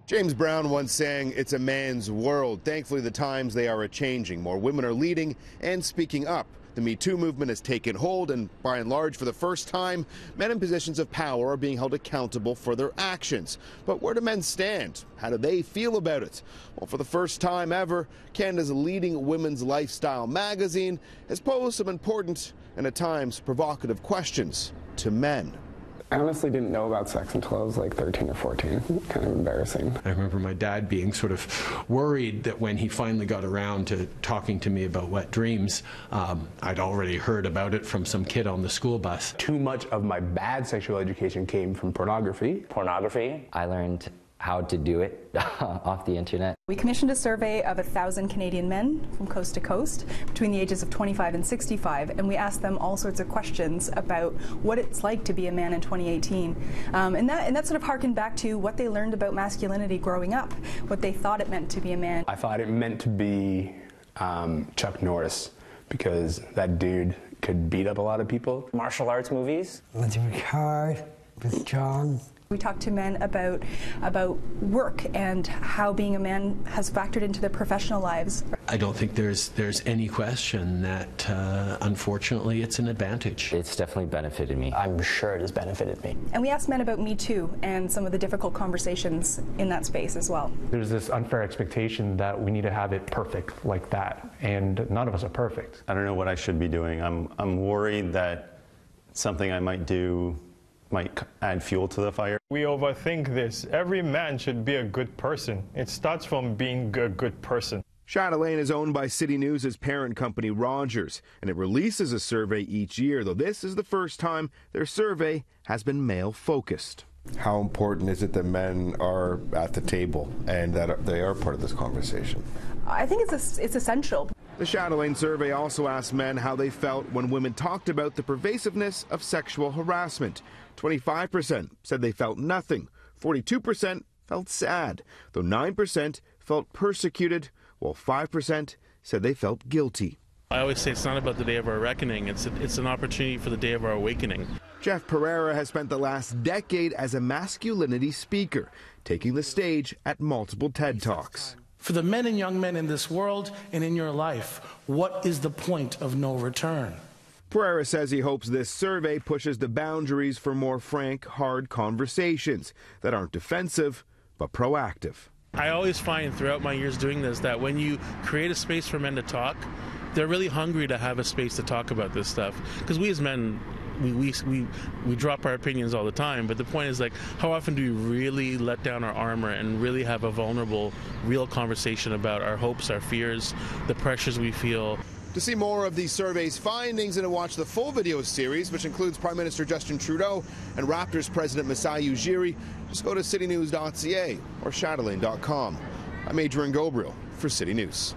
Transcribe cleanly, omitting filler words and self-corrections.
James Brown once sang, "It's a man's world." Thankfully, the times they are a-changing. More women are leading and speaking up. The Me Too movement has taken hold, and by and large, for the first time, men in positions of power are being held accountable for their actions. But where do men stand? How do they feel about it? Well, for the first time ever, Canada's leading women's lifestyle magazine has posed some important and at times provocative questions to men. I honestly didn't know about sex until I was like 13 or 14. Kind of embarrassing. I remember my dad being sort of worried that when he finally got around to talking to me about wet dreams, I'd already heard about it from some kid on the school bus. Too much of my bad sexual education came from pornography. I learned how to do it off the internet. We commissioned a survey of 1,000 Canadian men from coast to coast between the ages of 25 and 65, and we asked them all sorts of questions about what it's like to be a man in 2018. And that sort of harkened back to what they learned about masculinity growing up, what they thought it meant to be a man. I thought it meant to be Chuck Norris, because that dude could beat up a lot of people. Martial arts movies. Let's record with John. We talked to men about work and how being a man has factored into their professional lives. I don't think there's any question that, unfortunately, it's an advantage. It's definitely benefited me. I'm sure it has benefited me. And we asked men about Me Too and some of the difficult conversations in that space as well. There's this unfair expectation that we need to have it perfect like that, and none of us are perfect. I don't know what I should be doing. I'm worried that something I might do might add fuel to the fire. We overthink this. Every man should be a good person. It starts from being a good person. Chatelaine is owned by CityNews' parent company Rogers, and it releases a survey each year, though this is the first time their survey has been male-focused. How important is it that men are at the table and that they are part of this conversation? I think it's essential. The Chatelaine survey also asked men how they felt when women talked about the pervasiveness of sexual harassment. 25% said they felt nothing, 42% felt sad, though 9% felt persecuted, while 5% said they felt guilty. I always say it's not about the day of our reckoning, it's an opportunity for the day of our awakening. Jeff Pereira has spent the last decade as a masculinity speaker, taking the stage at multiple TED Talks. For the men and young men in this world and in your life, what is the point of no return? Pereira says he hopes this survey pushes the boundaries for more frank, hard conversations that aren't defensive, but proactive. I always find throughout my years doing this that when you create a space for men to talk, they're really hungry to have a space to talk about this stuff. Because we as men, we drop our opinions all the time, but the point is, like, how often do we really let down our armor and really have a vulnerable, real conversation about our hopes, our fears, the pressures we feel? To see more of the survey's findings and to watch the full video series, which includes Prime Minister Justin Trudeau and Raptors President Masai Ujiri, just go to citynews.ca or chatelaine.com. I'm Adrian Ghobrial for City News.